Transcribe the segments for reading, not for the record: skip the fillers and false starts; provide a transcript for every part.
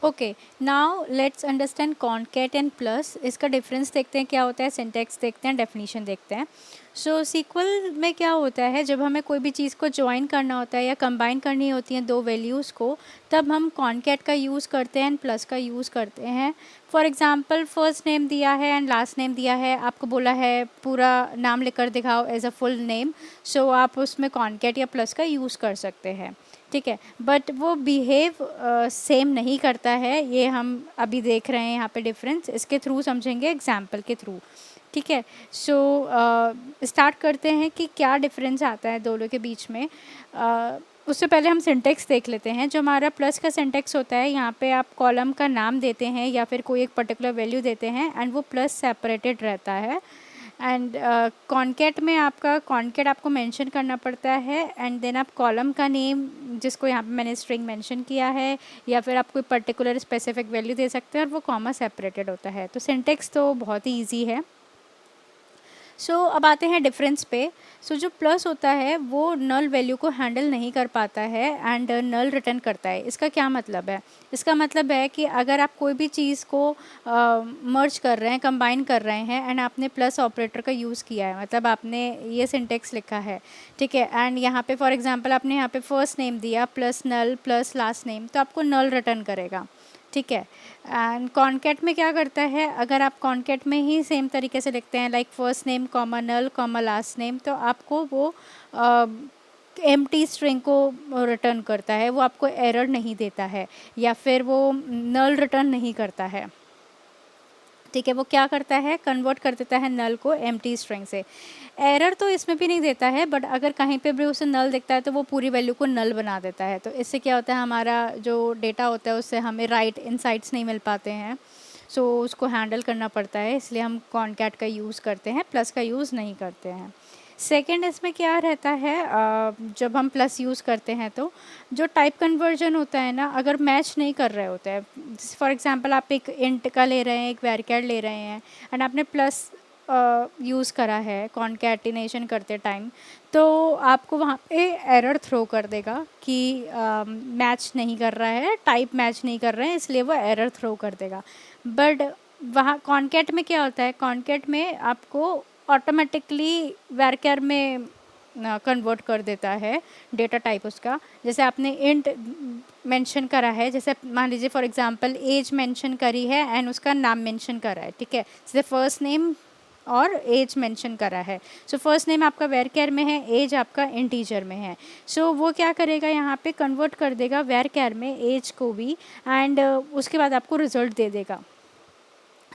Okay, now let's understand concat and plus. इसका difference देखते हैं क्या होता है, सिंटैक्स देखते हैं, डेफिनेशन देखते हैं। सो सीक्वल में क्या होता है, जब हमें कोई भी चीज़ को ज्वाइन करना होता है या कंबाइन करनी होती हैं दो वैल्यूज़ को, तब हम कॉनकैट का यूज़ करते हैं एंड प्लस का यूज़ करते हैं। फॉर एग्जांपल फर्स्ट नेम दिया है एंड लास्ट नेम दिया है, आपको बोला है पूरा नाम लिखकर दिखाओ एज अ फुल नेम, सो आप उसमें कॉनकैट या प्लस का यूज़ कर सकते हैं। ठीक है, बट वो बिहेव सेम नहीं करता है, ये हम अभी देख रहे हैं यहाँ पे डिफरेंस, इसके थ्रू समझेंगे, एग्जाम्पल के थ्रू। ठीक है, सो स्टार्ट करते हैं कि क्या डिफरेंस आता है दोनों के बीच में। उससे पहले हम सिंटेक्स देख लेते हैं। जो हमारा प्लस का सिंटेक्स होता है, यहाँ पे आप कॉलम का नाम देते हैं या फिर कोई एक पर्टिकुलर वैल्यू देते हैं एंड वो प्लस सेपरेटेड रहता है। एंड कॉनकैट में आपका कॉनकैट आपको मेंशन करना पड़ता है एंड देन आप कॉलम का नेम, जिसको यहाँ पे मैंने स्ट्रिंग मेंशन किया है, या फिर आप कोई पर्टिकुलर स्पेसिफिक वैल्यू दे सकते हैं और वो कॉमा सेपरेटेड होता है। तो सिंटेक्स तो बहुत ही ईजी है। सो अब आते हैं डिफरेंस पे। सो जो प्लस होता है वो नल वैल्यू को हैंडल नहीं कर पाता है एंड नल रिटर्न करता है। इसका क्या मतलब है? इसका मतलब है कि अगर आप कोई भी चीज़ को मर्ज कर रहे हैं, कंबाइन कर रहे हैं एंड आपने प्लस ऑपरेटर का यूज़ किया है, मतलब आपने ये सिंटेक्स लिखा है, ठीक है, एंड यहाँ पे फॉर एग्जांपल आपने यहाँ पे फर्स्ट नेम दिया प्लस नल प्लस लास्ट नेम, तो आपको नल रिटर्न करेगा। ठीक है, एंड कॉनकैट में क्या करता है, अगर आप कॉनकैट में ही सेम तरीके से लिखते हैं लाइक फर्स्ट नेम कॉमा नल कॉमा लास्ट नेम, तो आपको वो एम्प्टी स्ट्रिंग को रिटर्न करता है, वो आपको एरर नहीं देता है या फिर वो नल रिटर्न नहीं करता है। ठीक है, वो क्या करता है, कन्वर्ट कर देता है नल को एम्प्टी स्ट्रिंग से। एरर तो इसमें भी नहीं देता है, बट अगर कहीं पे भी उसे नल दिखता है तो वो पूरी वैल्यू को नल बना देता है। तो इससे क्या होता है, हमारा जो डेटा होता है उससे हमें राइट इनसाइट्स नहीं मिल पाते हैं। सो उसको हैंडल करना पड़ता है, इसलिए हम कॉनकैट का यूज़ करते हैं, प्लस का यूज़ नहीं करते हैं। सेकेंड इसमें क्या रहता है, जब हम प्लस यूज़ करते हैं तो जो टाइप कन्वर्जन होता है ना, अगर मैच नहीं कर रहे होते हैं, फॉर एग्जांपल आप एक इंट का ले रहे हैं, एक वैरिकेड ले रहे हैं एंड आपने प्लस यूज़ करा है कॉन्कैटिनेशन करते टाइम, तो आपको वहाँ पे एरर थ्रो कर देगा कि मैच नहीं कर रहा है, टाइप मैच नहीं कर रहे हैं, इसलिए वो एरर थ्रो कर देगा। बट वहाँ कॉन्कैट में क्या होता है, कॉन्कैट में आपको ऑटोमेटिकली वैरकर में कन्वर्ट कर देता है डेटा टाइप उसका। जैसे आपने इंट मेंशन करा है, जैसे मान लीजिए फॉर एग्जांपल एज मेंशन करी है एंड उसका नाम मेंशन करा है, ठीक है, जैसे फर्स्ट नेम और एज मेंशन करा है। सो फर्स्ट नेम आपका वेरकेयर में है, एज आपका इंटीजर में है। सो वो क्या करेगा, यहाँ पे कन्वर्ट कर देगा वेरकेयर में एज को भी एंड उसके बाद आपको रिजल्ट दे देगा।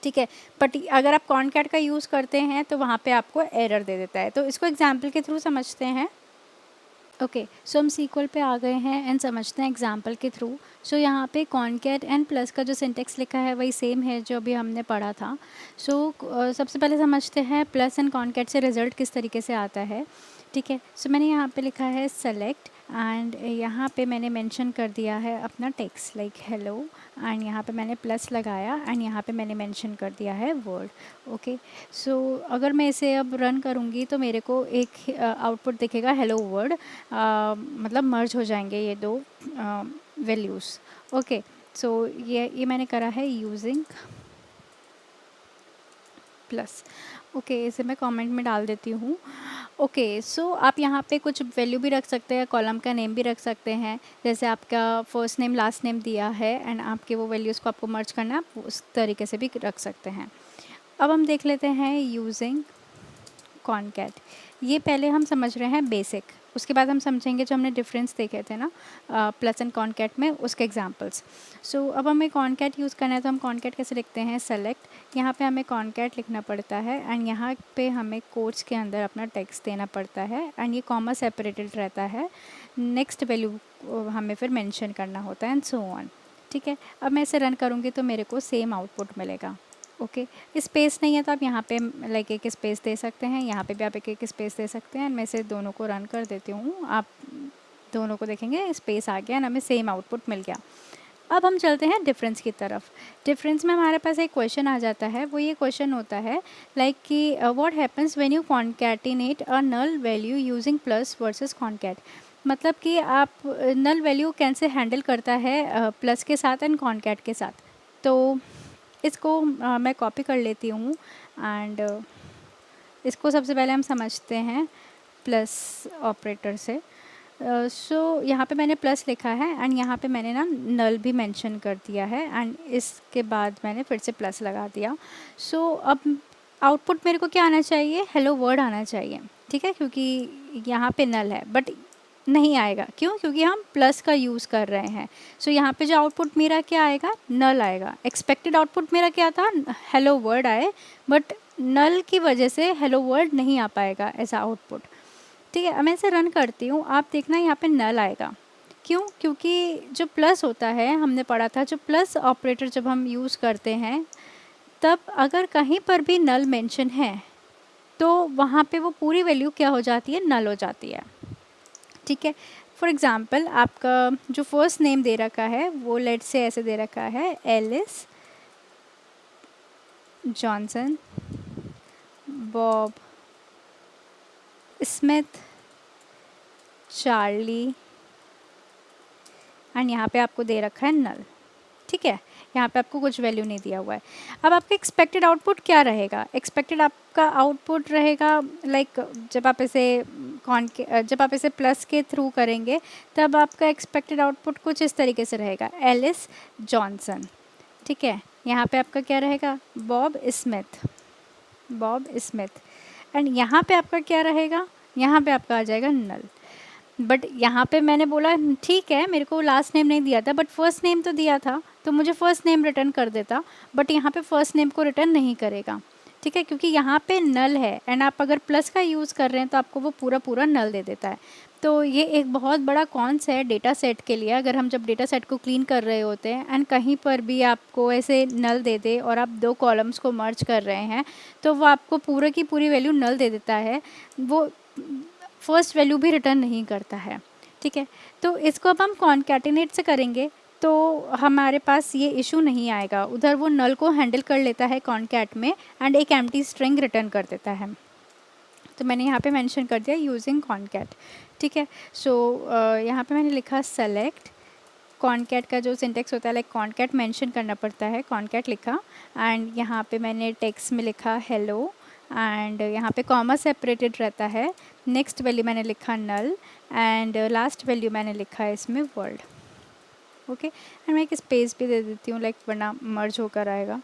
ठीक है, बट अगर आप कॉनकैट का यूज़ करते हैं तो वहाँ पे आपको एरर दे देता है। तो इसको एग्जाम्पल के थ्रू समझते हैं। ओके, सो हम सीक्वल पे आ गए हैं एंड समझते हैं एग्जाम्पल के थ्रू। सो यहाँ पे कॉनकैट एंड प्लस का जो सिंटेक्स लिखा है वही सेम है जो अभी हमने पढ़ा था। सो सबसे पहले समझते हैं प्लस एंड कॉनकैट से रिज़ल्ट किस तरीके से आता है। ठीक है, सो मैंने यहाँ पे लिखा है सेलेक्ट एंड यहाँ पे मैंने मेंशन कर दिया है अपना टेक्स्ट लाइक हेलो, एंड यहाँ पे मैंने प्लस लगाया एंड यहाँ पे मैंने मेंशन कर दिया है वर्ड। ओके, सो अगर मैं इसे अब रन करूँगी तो मेरे को एक आउटपुट दिखेगा हेलो वर्ड, मतलब मर्ज हो जाएंगे ये दो वैल्यूज़। ओके, सो ये मैंने करा है यूजिंग प्लस। ओके, इसे मैं कमेंट में डाल देती हूँ। ओके, सो आप यहाँ पे कुछ वैल्यू भी रख सकते हैं, कॉलम का नेम भी रख सकते हैं, जैसे आपका फर्स्ट नेम लास्ट नेम दिया है एंड आपके वो वैल्यूज़ को आपको मर्ज करना है, आप उस तरीके से भी रख सकते हैं। अब हम देख लेते हैं यूजिंग कॉनकैट। ये पहले हम समझ रहे हैं बेसिक, उसके बाद हम समझेंगे जो हमने डिफरेंस देखे थे ना प्लस एंड कॉनकैट में, उसके एग्जांपल्स। सो अब हमें कॉनकैट यूज़ करना है तो हम कॉनकैट कैसे लिखते हैं, सेलेक्ट, यहाँ पे हमें कॉनकैट लिखना पड़ता है एंड यहाँ पे हमें कोट्स के अंदर अपना टेक्स्ट देना पड़ता है एंड ये कॉमा सेपरेटेड रहता है, नेक्स्ट वैल्यू हमें फिर मेंशन करना होता है एंड सो ऑन। ठीक है, अब मैं इसे रन करूँगी तो मेरे को सेम आउटपुट मिलेगा। ओके, स्पेस नहीं है तो आप यहाँ पे लाइक एक स्पेस दे सकते हैं, यहाँ पे भी आप एक स्पेस दे सकते हैं। मैं इसे दोनों को रन कर देती हूँ, आप दोनों को देखेंगे स्पेस आ गया एंड हमें सेम आउटपुट मिल गया। अब हम चलते हैं डिफरेंस की तरफ। डिफरेंस में हमारे पास एक क्वेश्चन आ जाता है, वो ये क्वेश्चन होता है लाइक कि what happens when you concatenate a null value using plus versus concat. मतलब कि आप नल वैल्यू कैसे हैंडल करता है प्लस के साथ एंड कॉनकैट के साथ। तो इसको मैं कॉपी कर लेती हूँ एंड इसको सबसे पहले हम समझते हैं प्लस ऑपरेटर से। सो यहाँ पे मैंने प्लस लिखा है एंड यहाँ पे मैंने ना नल भी मेंशन कर दिया है एंड इसके बाद मैंने फिर से प्लस लगा दिया। सो अब आउटपुट मेरे को क्या आना चाहिए, हेलो वर्ड आना चाहिए, ठीक है, क्योंकि यहाँ पे नल है बट नहीं आएगा। क्यों? क्योंकि हम प्लस का यूज़ कर रहे हैं। सो यहाँ पे जो आउटपुट मेरा क्या आएगा, नल आएगा। एक्सपेक्टेड आउटपुट मेरा क्या था, हेलो वर्ड आए, बट नल की वजह से हेलो वर्ड नहीं आ पाएगा ऐसा आउटपुट। ठीक है, अब मैं इसे रन करती हूँ, आप देखना यहाँ पे नल आएगा। क्यों? क्योंकि जो प्लस होता है, हमने पढ़ा था, जो प्लस ऑपरेटर जब हम यूज़ करते हैं तब अगर कहीं पर भी नल मेंशन है तो वहाँ पे वो पूरी वैल्यू क्या हो जाती है, नल हो जाती है। ठीक है, फॉर एग्ज़ाम्पल आपका जो फर्स्ट नेम दे रखा है वो लेट से ऐसे दे रखा है, Alice, Johnson, Bob, Smith, Charlie and यहाँ पे आपको दे रखा है नल। ठीक है, यहाँ पे आपको कुछ वैल्यू नहीं दिया हुआ है। अब आपका एक्सपेक्टेड आउटपुट क्या रहेगा? एक्सपेक्टेड आपका आउटपुट रहेगा लाइक जब आप इसे प्लस के थ्रू करेंगे तब आपका एक्सपेक्टेड आउटपुट कुछ इस तरीके से रहेगा, एलिस जॉनसन। ठीक है, यहाँ पे आपका क्या रहेगा, Bob Smith, Bob Smith and यहाँ पे आपका क्या रहेगा, यहाँ पे आपका आ जाएगा नल। बट यहाँ पे मैंने बोला ठीक है, मेरे को लास्ट नेम नहीं दिया था बट फर्स्ट नेम तो दिया था, तो मुझे फर्स्ट नेम रिटर्न कर देता, बट यहाँ पे फर्स्ट नेम को रिटर्न नहीं करेगा। ठीक है, क्योंकि यहाँ पे नल है एंड आप अगर प्लस का यूज़ कर रहे हैं तो आपको वो पूरा पूरा नल दे देता है। तो ये एक बहुत बड़ा कॉन्स है डेटा सेट के लिए। अगर हम जब डेटा सेट को क्लीन कर रहे होते हैं एंड कहीं पर भी आपको ऐसे नल दे दे और आप दो कॉलम्स को मर्ज कर रहे हैं तो वो आपको पूरे की पूरी वैल्यू नल दे देता है, वो फर्स्ट वैल्यू भी रिटर्न नहीं करता है। ठीक है, तो इसको अब हम कॉन्कैटिनेट से करेंगे तो हमारे पास ये इशू नहीं आएगा, उधर वो नल को हैंडल कर लेता है कॉन्कैट में एंड एक एम्प्टी स्ट्रिंग रिटर्न कर देता है। तो मैंने यहाँ पे मेंशन कर दिया यूजिंग कॉन्कैट। ठीक है, सो यहाँ पे मैंने लिखा सेलेक्ट, कॉन्कैट का जो सिंटेक्स होता है लाइक कॉन्कैट मेंशन करना पड़ता है, कॉन्कैट लिखा एंड यहाँ पे मैंने टेक्स्ट में लिखा हेलो एंड यहाँ पे कॉमा सेपरेटेड रहता है। नेक्स्ट वैल्यू मैंने लिखा नल एंड लास्ट वैल्यू मैंने लिखा है इसमें वर्ल्ड। ओके, एंड मैं एक स्पेस भी दे देती हूँ लाइक वरना मर्ज होकर आएगा,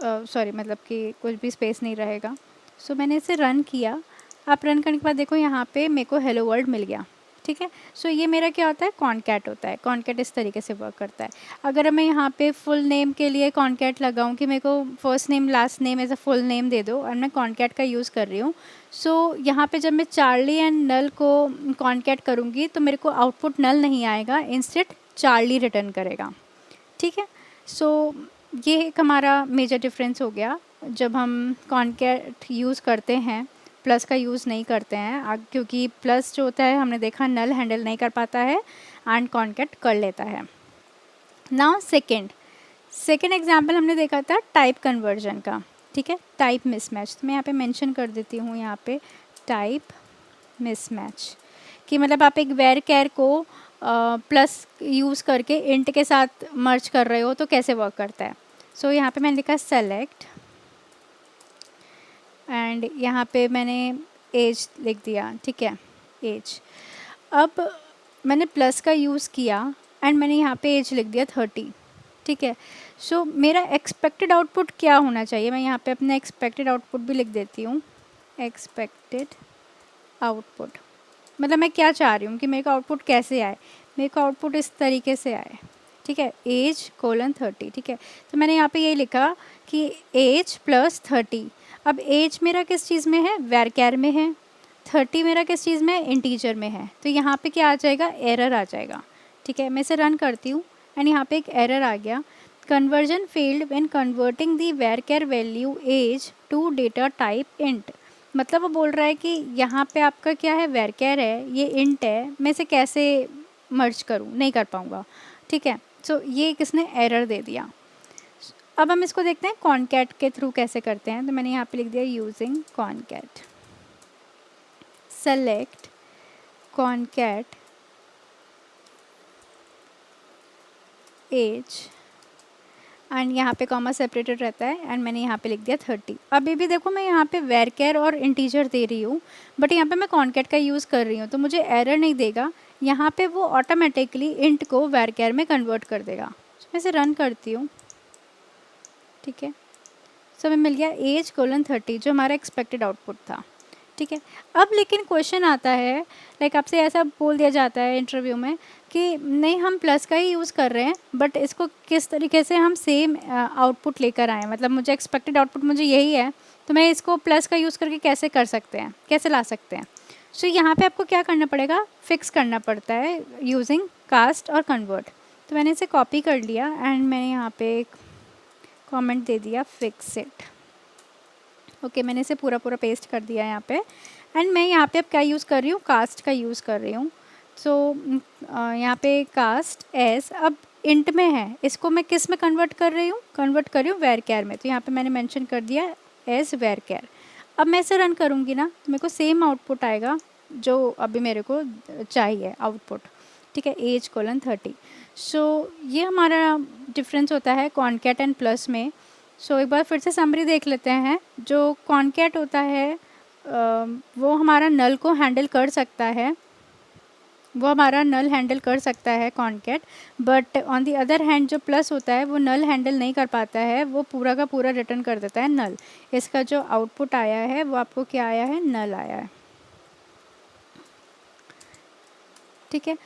सॉरी मतलब कि कुछ भी स्पेस नहीं रहेगा। सो मैंने इसे रन किया। आप रन करने के बाद देखो यहाँ पे मेरे को हेलो वर्ल्ड मिल गया। ठीक है, सो ये मेरा क्या होता है, कॉन्कैट होता है। कॉन्कैट इस तरीके से वर्क करता है। अगर मैं यहाँ पे फुल नेम के लिए कॉन्कैट लगाऊँ कि मेरे को first name last name as a full name दे दो और मैं कॉन्कैट का यूज़ कर रही हूँ, सो यहाँ पे जब मैं चार्ली एंड नल को कॉन्कैट करूँगी तो मेरे को आउटपुट नल नहीं आएगा, इंस्टेड चार्ली रिटर्न करेगा। ठीक है, सो ये एक हमारा मेजर डिफरेंस हो गया जब हम कॉन्कैट यूज़ करते हैं, प्लस का यूज़ नहीं करते हैं, क्योंकि प्लस जो होता है हमने देखा नल हैंडल नहीं कर पाता है एंड कॉन्कैट कर लेता है। नाउ सेकेंड एग्जांपल हमने देखा था टाइप कन्वर्जन का। ठीक है, टाइप मिसमैच, तो मैं यहाँ पे मेंशन कर देती हूँ यहाँ पे टाइप मिसमैच, कि मतलब आप एक वेर कैर को प्लस यूज़ करके इंट के साथ मर्ज कर रहे हो तो कैसे वर्क करता है। सो यहाँ पे मैंने लिखा सेलेक्ट एंड यहाँ पे मैंने एज लिख दिया। ठीक है, एज, अब मैंने प्लस का यूज़ किया एंड मैंने यहाँ पे एज लिख दिया 30। ठीक है, सो मेरा एक्सपेक्टेड आउटपुट क्या होना चाहिए, मैं यहाँ पे अपना एक्सपेक्टेड आउटपुट भी लिख देती हूँ। एक्सपेक्टेड आउटपुट मतलब मैं क्या चाह रही हूँ कि मेरे को आउटपुट कैसे आए, मेरे को आउटपुट इस तरीके से आए। ठीक है, एज कोलन 30। ठीक है, तो मैंने यहाँ पे ये लिखा कि एज प्लस 30। अब एज मेरा किस चीज़ में है, वैरकैर में है, 30 मेरा किस चीज़ में है, इंटीजर में है, तो यहाँ पे क्या आ जाएगा, एरर आ जाएगा। ठीक है, मैं इसे रन करती हूँ एंड यहाँ पे एक एरर आ गया, conversion failed when converting the varchar value as to data type int. मतलब वो बोल रहा है कि यहाँ पे आपका क्या है, वैरकैर है, ये इंट है, मैं इसे कैसे मर्ज करूँ, नहीं कर पाऊँगा। ठीक है, सो ये किसने एरर दे दिया। अब हम इसको देखते हैं कॉन्कैट के थ्रू कैसे करते हैं। तो मैंने यहाँ पे लिख दिया using concat, select concat as and यहाँ पे कॉमा सेपरेटेड रहता है एंड मैंने यहाँ पे लिख दिया 30। अभी भी देखो मैं यहाँ पे वेरकेर और इंटीजर दे रही हूँ बट यहाँ पे मैं कॉनकैट का यूज़ कर रही हूँ तो मुझे एरर नहीं देगा, यहाँ पे वो ऑटोमेटिकली इंट को वेरकेर में कन्वर्ट कर देगा। मैं इसे रन करती हूँ, ठीक है। सो हमें मिल गया एज कोलन 30 जो हमारा एक्सपेक्टेड आउटपुट था, ठीक है। अब लेकिन क्वेश्चन आता है, लाइक आपसे ऐसा बोल दिया जाता है इंटरव्यू में कि नहीं हम प्लस का ही यूज़ कर रहे हैं बट इसको किस तरीके से हम सेम आउटपुट लेकर आएँ, मतलब मुझे एक्सपेक्टेड आउटपुट मुझे यही है तो मैं इसको प्लस का यूज़ करके कैसे कर सकते हैं, कैसे ला सकते हैं। सो यहाँ पे आपको क्या करना पड़ेगा, फिक्स करना पड़ता है यूजिंग कास्ट और कन्वर्ट। तो मैंने इसे कॉपी कर लिया एंड मैंने यहाँ पे एक कॉमेंट दे दिया फिक्स इट। ओके मैंने इसे पूरा पेस्ट कर दिया यहाँ पे एंड मैं यहाँ पे अब क्या यूज़ कर रही हूँ, कास्ट का यूज़ कर रही हूँ। सो यहाँ पे कास्ट एस अब इंट में है, इसको मैं किस में कन्वर्ट कर रही हूँ, कन्वर्ट कर रही हूँ वेरकेर में। तो यहाँ पे मैंने मेंशन कर दिया एज वेरकेर। अब मैं इसे रन करूँगी ना तो मेरे को सेम आउटपुट आएगा जो अभी मेरे को चाहिए आउटपुट, ठीक है, एज कोलन 30। सो ये हमारा डिफरेंस होता है कॉनकैट एंड प्लस में। सो एक बार फिर से समरी देख लेते हैं। जो कॉनकैट होता है वो हमारा नल को हैंडल कर सकता है, वो हमारा नल हैंडल कर सकता है concat, but on the other hand जो प्लस होता है वो नल हैंडल नहीं कर पाता है, वो पूरा का पूरा रिटर्न कर देता है नल। इसका जो आउटपुट आया है वो आपको क्या आया है, नल आया है, ठीक है,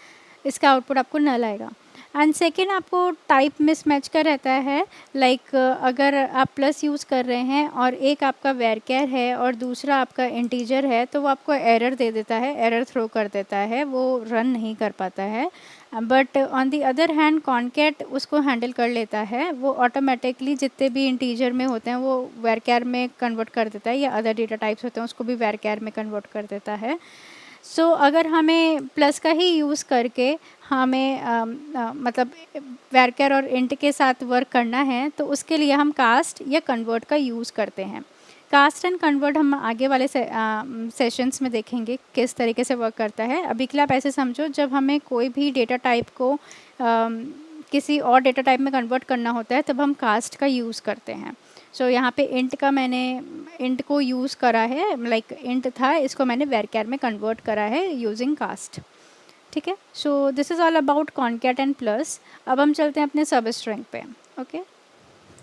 इसका आउटपुट आपको नल आएगा। एंड सेकेंड आपको टाइप मिसमैच का रहता है, लाइक अगर आप प्लस यूज़ कर रहे हैं और एक आपका वेरकेर है और दूसरा आपका इंटीजर है तो वो आपको एरर दे देता है, एरर थ्रो कर देता है, वो रन नहीं कर पाता है। But on the other hand concat उसको हैंडल कर लेता है, वो ऑटोमेटिकली जितने भी इंटीजर में होते हैं वो वेरकेर में कन्वर्ट कर देता है, या अदर डेटा टाइप्स होते हैं उसको भी वेरकेर में कन्वर्ट कर देता है। सो अगर हमें प्लस का ही यूज़ करके हमें मतलब वेरकेर और इंट के साथ वर्क करना है तो उसके लिए हम कास्ट या कन्वर्ट का यूज़ करते हैं। कास्ट एंड कन्वर्ट हम आगे वाले सेशंस में देखेंगे किस तरीके से वर्क करता है। अभी के लिए आप ऐसे समझो, जब हमें कोई भी डेटा टाइप को किसी और डेटा टाइप में कन्वर्ट करना होता है तब हम कास्ट का यूज़ करते हैं। सो यहाँ पे इंट का मैंने इंट को यूज़ करा है, लाइक इंट था इसको मैंने वेरकेर में कन्वर्ट करा है यूजिंग कास्ट, ठीक है। So this is all about concat and plus. अब हम चलते हैं अपने सब स्ट्रिंग पे, ओके।